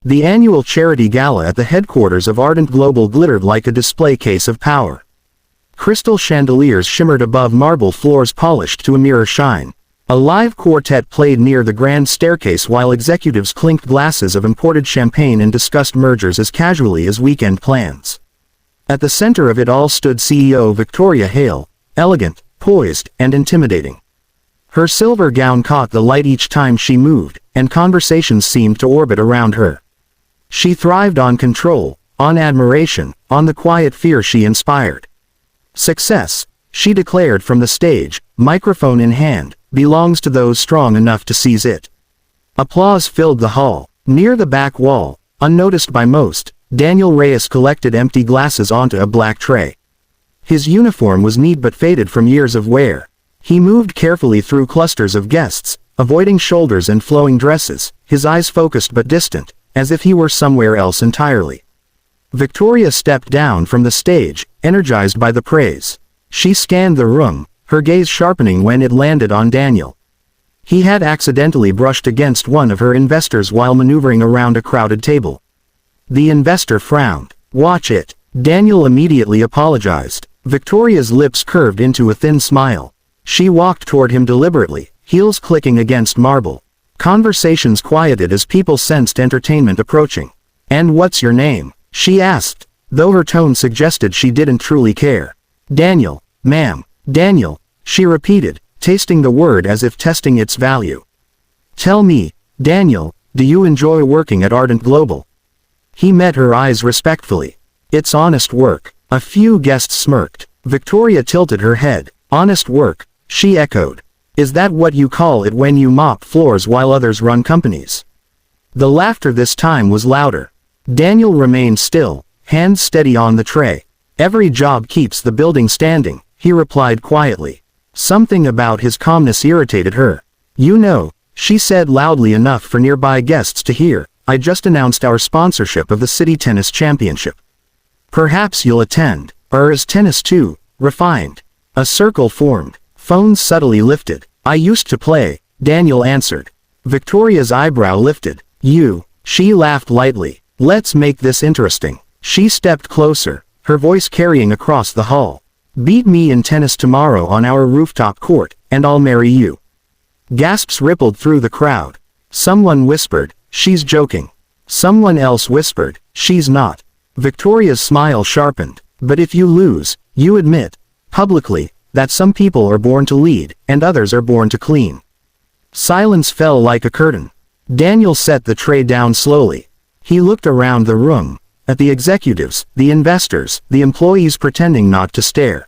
The annual charity gala at the headquarters of Ardent Global glittered like a display case of power. Crystal chandeliers shimmered above marble floors polished to a mirror shine. A live quartet played near the grand staircase while executives clinked glasses of imported champagne and discussed mergers as casually as weekend plans. At the center of it all stood CEO Victoria Hale, elegant, poised, and intimidating. Her silver gown caught the light each time she moved, and conversations seemed to orbit around her. She thrived on control, on admiration, on the quiet fear she inspired. Success, she declared from the stage, microphone in hand, belongs to those strong enough to seize it. Applause filled the hall. Near the back wall, unnoticed by most, Daniel Reyes collected empty glasses onto a black tray. His uniform was neat but faded from years of wear. He moved carefully through clusters of guests, avoiding shoulders and flowing dresses, his eyes focused but distant, as if he were somewhere else entirely. Victoria stepped down from the stage, energized by the praise. She scanned the room, her gaze sharpening when it landed on Daniel. He had accidentally brushed against one of her investors while maneuvering around a crowded table. The investor frowned. "Watch it." Daniel immediately apologized. Victoria's lips curved into a thin smile. She walked toward him deliberately, heels clicking against marble. Conversations quieted as people sensed entertainment approaching. "And what's your name?" she asked, though her tone suggested she didn't truly care. "Daniel, ma'am." "Daniel," she repeated, tasting the word as if testing its value. "Tell me, Daniel, do you enjoy working at Ardent Global?" He met her eyes respectfully. "It's honest work." A few guests smirked. Victoria tilted her head. "Honest work," she echoed. "Is that what you call it when you mop floors while others run companies?" The laughter this time was louder. Daniel remained still, hands steady on the tray. "Every job keeps the building standing," he replied quietly. Something about his calmness irritated her. "You know," she said loudly enough for nearby guests to hear, "I just announced our sponsorship of the City Tennis Championship. Perhaps you'll attend." "Or is tennis too refined?" A circle formed. Phones subtly lifted. "I used to play," Daniel answered. Victoria's eyebrow lifted. "You?" She laughed lightly. "Let's make this interesting." She stepped closer, her voice carrying across the hall. "Beat me in tennis tomorrow on our rooftop court, and I'll marry you." Gasps rippled through the crowd. Someone whispered, "She's joking." Someone else whispered, "She's not." Victoria's smile sharpened. "But if you lose, you admit, publicly, that some people are born to lead, and others are born to clean." Silence fell like a curtain. Daniel set the tray down slowly. He looked around the room, at the executives, the investors, the employees pretending not to stare.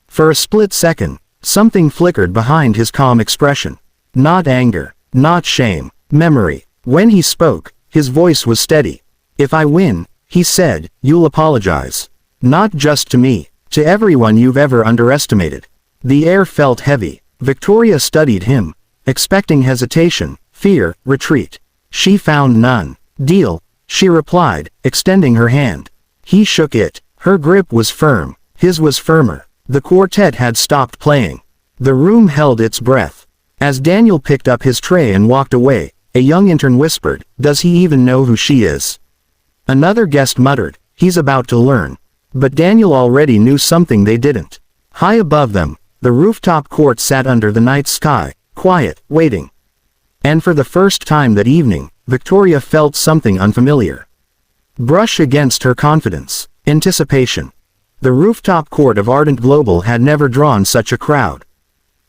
For a split second, something flickered behind his calm expression. Not anger, not shame, memory. When he spoke, his voice was steady. "If I win," he said, "you'll apologize. Not just to me, to everyone you've ever underestimated." The air felt heavy. Victoria studied him, expecting hesitation, fear, retreat. She found none. "Deal," she replied, extending her hand. He shook it. Her grip was firm. His was firmer. The quartet had stopped playing. The room held its breath. As Daniel picked up his tray and walked away, a young intern whispered, "Does he even know who she is?" Another guest muttered, "He's about to learn." But Daniel already knew something they didn't. High above them, the rooftop court sat under the night sky, quiet, waiting. And for the first time that evening, Victoria felt something unfamiliar brush against her confidence. Anticipation. The rooftop court of Ardent Global had never drawn such a crowd.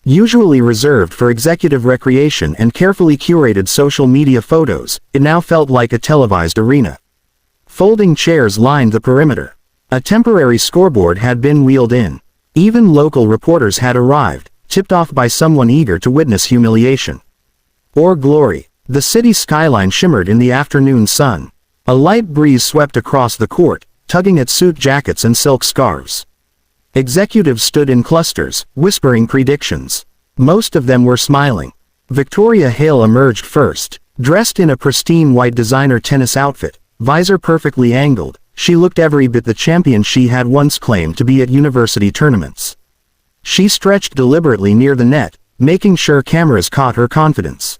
Usually reserved for executive recreation and carefully curated social media photos, it now felt like a televised arena. Folding chairs lined the perimeter. A temporary scoreboard had been wheeled in. Even local reporters had arrived, tipped off by someone eager to witness humiliation or glory. The city skyline shimmered in the afternoon sun. A light breeze swept across the court, tugging at suit jackets and silk scarves. Executives stood in clusters, whispering predictions. Most of them were smiling. Victoria Hale emerged first, dressed in a pristine white designer tennis outfit, visor perfectly angled. She looked every bit the champion she had once claimed to be at university tournaments. She stretched deliberately near the net, making sure cameras caught her confidence.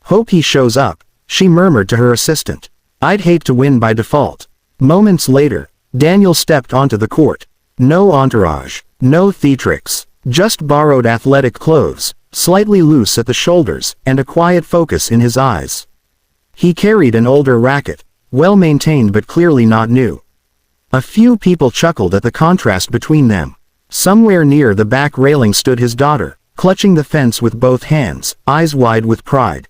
"Hope he shows up," she murmured to her assistant. I'd hate to win by default. Moments later, Daniel stepped onto the court. No entourage, no theatrics, just borrowed athletic clothes, slightly loose at the shoulders, and a quiet focus in his eyes. He carried an older racket, well-maintained but clearly not new. A few people chuckled at the contrast between them. Somewhere near the back railing stood his daughter, clutching the fence with both hands, eyes wide with pride.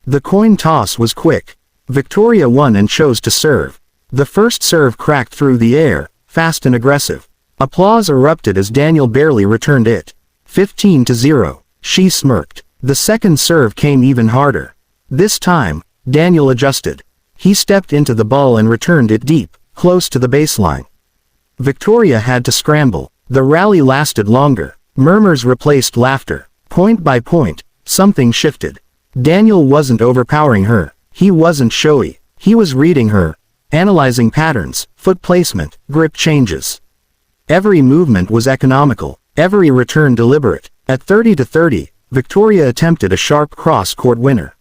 The coin toss was quick. Victoria won and chose to serve. The first serve cracked through the air, fast and aggressive. Applause erupted as Daniel barely returned it. 15-0. She smirked. The second serve came even harder. This time, Daniel adjusted. He stepped into the ball and returned it deep, close to the baseline. Victoria had to scramble. The rally lasted longer. Murmurs replaced laughter. Point by point, something shifted. Daniel wasn't overpowering her. He wasn't showy. He was reading her, analyzing patterns, foot placement, grip changes. Every movement was economical, every return deliberate. At 30-30, Victoria attempted a sharp cross-court winner.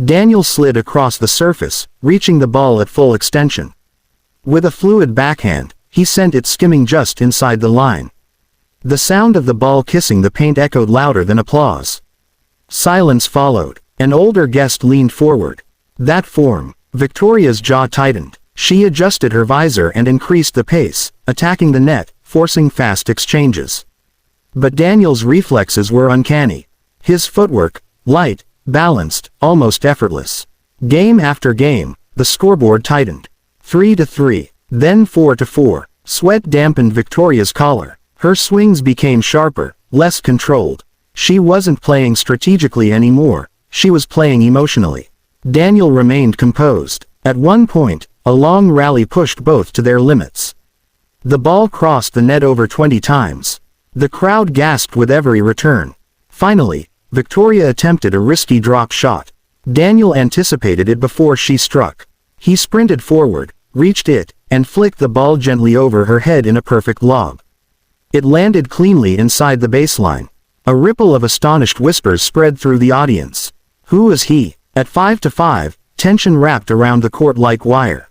Daniel slid across the surface, reaching the ball at full extension. With a fluid backhand, he sent it skimming just inside the line. The sound of the ball kissing the paint echoed louder than applause. Silence followed. An older guest leaned forward. That form. Victoria's jaw tightened. She adjusted her visor and increased the pace, attacking the net, forcing fast exchanges. But Daniel's reflexes were uncanny. His footwork, light, balanced, almost effortless. Game after game, the scoreboard tightened. 3-3, then 4-4. Sweat dampened Victoria's collar. Her swings became sharper, less controlled. She wasn't playing strategically anymore, she was playing emotionally. Daniel remained composed. At one point, a long rally pushed both to their limits. The ball crossed the net over 20 times. The crowd gasped with every return. Finally, Victoria attempted a risky drop shot. Daniel anticipated it before she struck. He sprinted forward, reached it, and flicked the ball gently over her head in a perfect lob. It landed cleanly inside the baseline. A ripple of astonished whispers spread through the audience. Who is he? At 5-5, tension wrapped around the court like wire.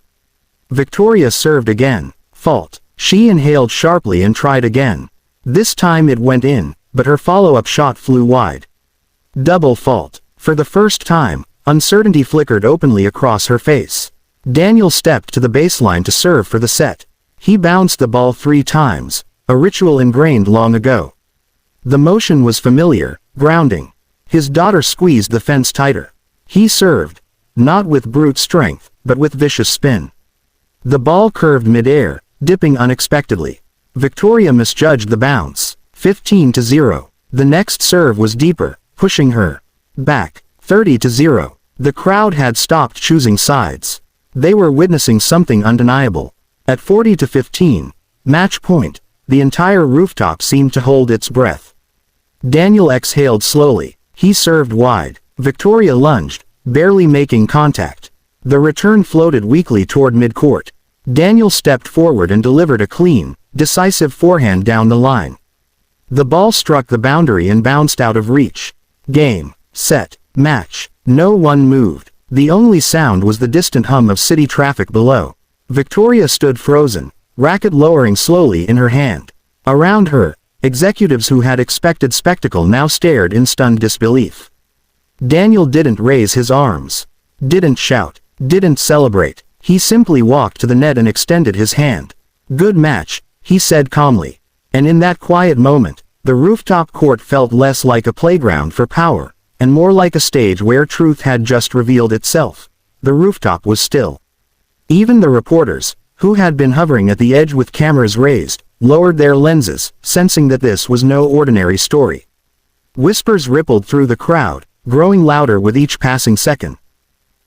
Victoria served again. Fault. She inhaled sharply and tried again. This time it went in, but her follow-up shot flew wide. Double fault. For the first time, uncertainty flickered openly across her face. Daniel stepped to the baseline to serve for the set. He bounced the ball 3 times, a ritual ingrained long ago. The motion was familiar, grounding. His daughter squeezed the fence tighter. He served, not with brute strength, but with vicious spin. The ball curved mid-air, dipping unexpectedly. Victoria misjudged the bounce. 15-0. The next serve was deeper, pushing her back. 30-0. The crowd had stopped choosing sides. They were witnessing something undeniable. At 40-15, match point, the entire rooftop seemed to hold its breath. Daniel exhaled slowly. He served wide. Victoria lunged, barely making contact. The return floated weakly toward mid-court. Daniel stepped forward and delivered a clean, decisive forehand down the line. The ball struck the boundary and bounced out of reach. Game, set, match. No one moved. The only sound was the distant hum of city traffic below. Victoria stood frozen, racket lowering slowly in her hand. Around her, executives who had expected spectacle now stared in stunned disbelief. Daniel didn't raise his arms. Didn't shout. Didn't celebrate. He simply walked to the net and extended his hand. Good match, he said calmly. And in that quiet moment, the rooftop court felt less like a playground for power, and more like a stage where truth had just revealed itself. The rooftop was still. Even the reporters, who had been hovering at the edge with cameras raised, lowered their lenses, sensing that this was no ordinary story. Whispers rippled through the crowd, growing louder with each passing second.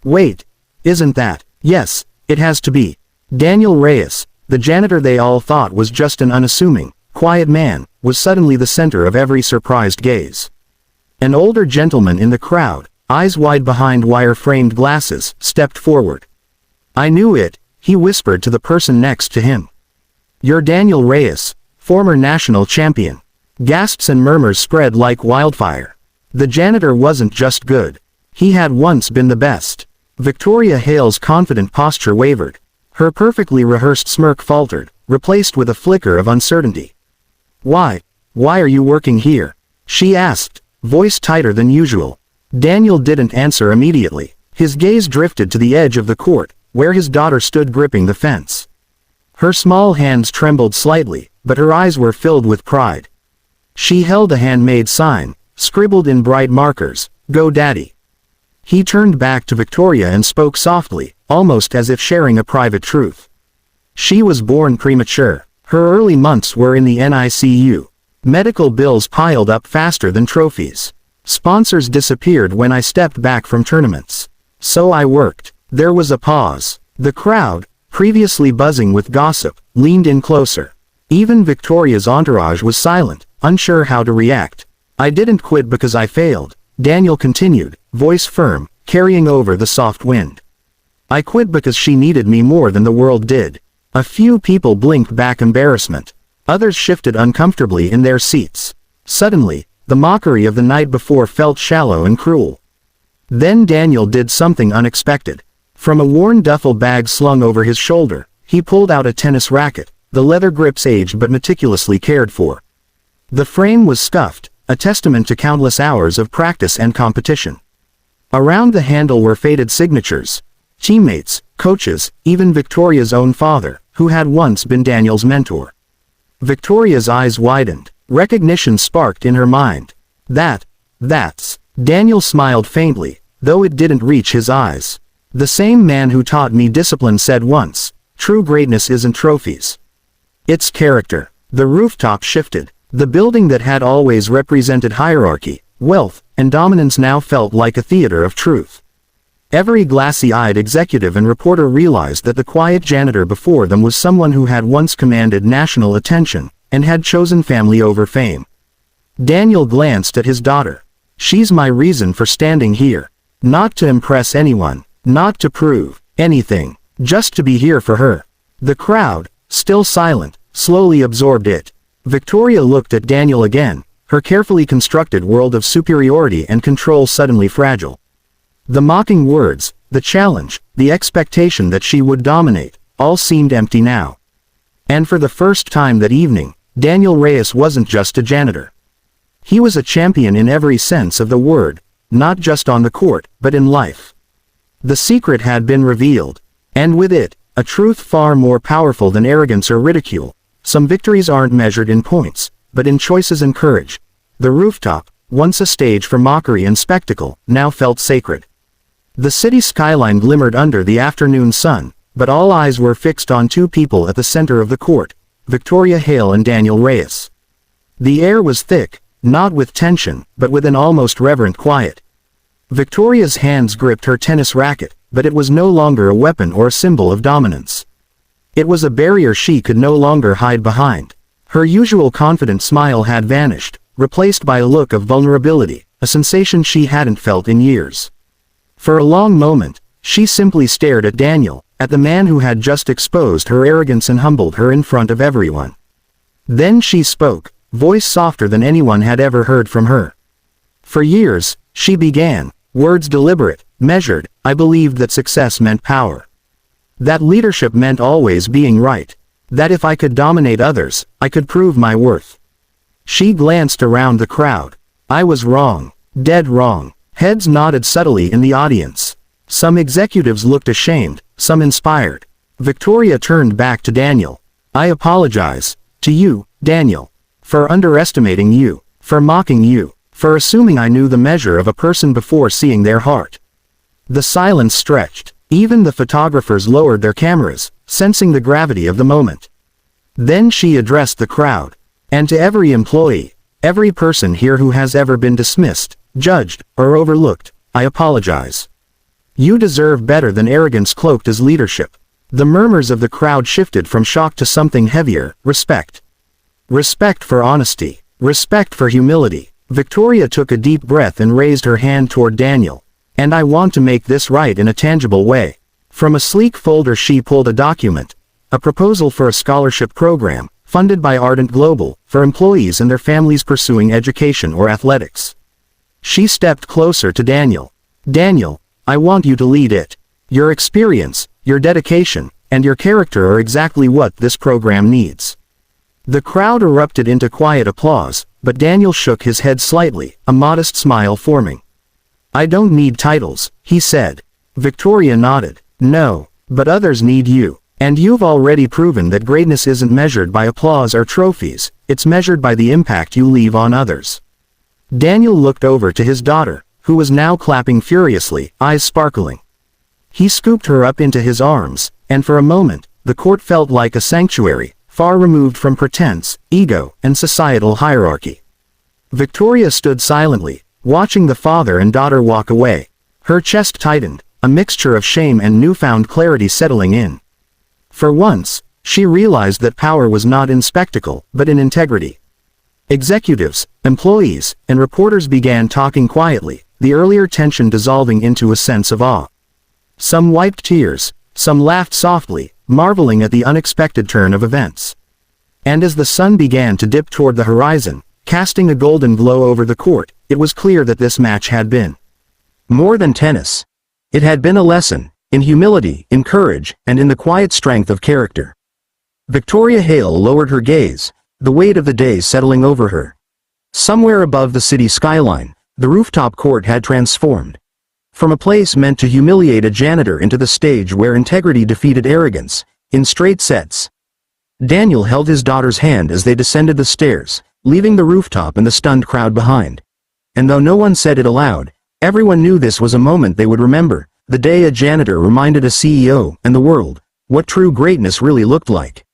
Wait, isn't that? Yes, it has to be. Daniel Reyes, the janitor they all thought was just an unassuming, quiet man, was suddenly the center of every surprised gaze. An older gentleman in the crowd, eyes wide behind wire-framed glasses, stepped forward. I knew it, he whispered to the person next to him. You're Daniel Reyes, former national champion. Gasps and murmurs spread like wildfire. The janitor wasn't just good. He had once been the best. Victoria Hale's confident posture wavered. Her perfectly rehearsed smirk faltered, replaced with a flicker of uncertainty. Why are you working here? She asked, voice tighter than usual. Daniel didn't answer immediately. His gaze drifted to the edge of the court, where his daughter stood gripping the fence. Her small hands trembled slightly, but her eyes were filled with pride. She held a handmade sign, scribbled in bright markers, "Go Daddy." He turned back to Victoria and spoke softly, almost as if sharing a private truth. She was born premature. Her early months were in the NICU. Medical bills piled up faster than trophies. Sponsors disappeared when I stepped back from tournaments. So I worked. There was a pause. The crowd, previously buzzing with gossip, leaned in closer. Even Victoria's entourage was silent, unsure how to react. I didn't quit because I failed, Daniel continued, voice firm, carrying over the soft wind. I quit because she needed me more than the world did. A few people blinked back embarrassment. Others shifted uncomfortably in their seats. Suddenly, the mockery of the night before felt shallow and cruel. Then Daniel did something unexpected. From a worn duffel bag slung over his shoulder, he pulled out a tennis racket, the leather grips aged but meticulously cared for. The frame was scuffed, a testament to countless hours of practice and competition. Around the handle were faded signatures. Teammates, coaches, even Victoria's own father, who had once been Daniel's mentor. Victoria's eyes widened. Recognition sparked in her mind. That's... Daniel smiled faintly, though it didn't reach his eyes. The same man who taught me discipline said once, true greatness isn't trophies. It's character. The rooftop shifted. The building that had always represented hierarchy, wealth, and dominance now felt like a theater of truth. Every glassy-eyed executive and reporter realized that the quiet janitor before them was someone who had once commanded national attention, and had chosen family over fame. Daniel glanced at his daughter. She's my reason for standing here. Not to impress anyone, not to prove anything, just to be here for her. The crowd, still silent, slowly absorbed it. Victoria looked at Daniel again, her carefully constructed world of superiority and control suddenly fragile. The mocking words, the challenge, the expectation that she would dominate, all seemed empty now. And for the first time that evening, Daniel Reyes wasn't just a janitor. He was a champion in every sense of the word, not just on the court, but in life. The secret had been revealed, and with it, a truth far more powerful than arrogance or ridicule. Some victories aren't measured in points, but in choices and courage. The rooftop, once a stage for mockery and spectacle, now felt sacred. The city skyline glimmered under the afternoon sun, but all eyes were fixed on two people at the center of the court, Victoria Hale and Daniel Reyes. The air was thick, not with tension, but with an almost reverent quiet. Victoria's hands gripped her tennis racket, but it was no longer a weapon or a symbol of dominance. It was a barrier she could no longer hide behind. Her usual confident smile had vanished, replaced by a look of vulnerability, a sensation she hadn't felt in years. For a long moment, she simply stared at Daniel, at the man who had just exposed her arrogance and humbled her in front of everyone. Then she spoke, voice softer than anyone had ever heard from her. For years, she began, words deliberate, measured, I believed that success meant power. That leadership meant always being right. That if I could dominate others, I could prove my worth. She glanced around the crowd. I was wrong. Dead wrong. Heads nodded subtly in the audience. Some executives looked ashamed, some inspired. Victoria turned back to Daniel. I apologize. To you, Daniel. For underestimating you. For mocking you. For assuming I knew the measure of a person before seeing their heart. The silence stretched. Even the photographers lowered their cameras, sensing the gravity of the moment. Then she addressed the crowd. And to every employee, every person here who has ever been dismissed, judged, or overlooked, I apologize. You deserve better than arrogance cloaked as leadership. The murmurs of the crowd shifted from shock to something heavier, respect. Respect for honesty. Respect for humility. Victoria took a deep breath and raised her hand toward Daniel. And I want to make this right in a tangible way. From a sleek folder she pulled a document. A proposal for a scholarship program, funded by Ardent Global, for employees and their families pursuing education or athletics. She stepped closer to Daniel. Daniel, I want you to lead it. Your experience, your dedication, and your character are exactly what this program needs." The crowd erupted into quiet applause, but Daniel shook his head slightly, a modest smile forming. "I don't need titles," he said. Victoria nodded. "No, but others need you. And you've already proven that greatness isn't measured by applause or trophies, it's measured by the impact you leave on others." Daniel looked over to his daughter, who was now clapping furiously, eyes sparkling. He scooped her up into his arms, and for a moment, the court felt like a sanctuary, far removed from pretense, ego, and societal hierarchy. Victoria stood silently, watching the father and daughter walk away. Her chest tightened, a mixture of shame and newfound clarity settling in. For once, she realized that power was not in spectacle, but in integrity. Executives, employees, and reporters began talking quietly, the earlier tension dissolving into a sense of awe. Some wiped tears, some laughed softly, marveling at the unexpected turn of events. And as the sun began to dip toward the horizon, casting a golden glow over the court, it was clear that this match had been more than tennis. It had been a lesson, in humility, in courage, and in the quiet strength of character. Victoria Hale lowered her gaze, the weight of the day settling over her. Somewhere above the city skyline, the rooftop court had transformed. From a place meant to humiliate a janitor into the stage where integrity defeated arrogance, in straight sets. Daniel held his daughter's hand as they descended the stairs, leaving the rooftop and the stunned crowd behind. And though no one said it aloud, everyone knew this was a moment they would remember, the day a janitor reminded a CEO and the world what true greatness really looked like.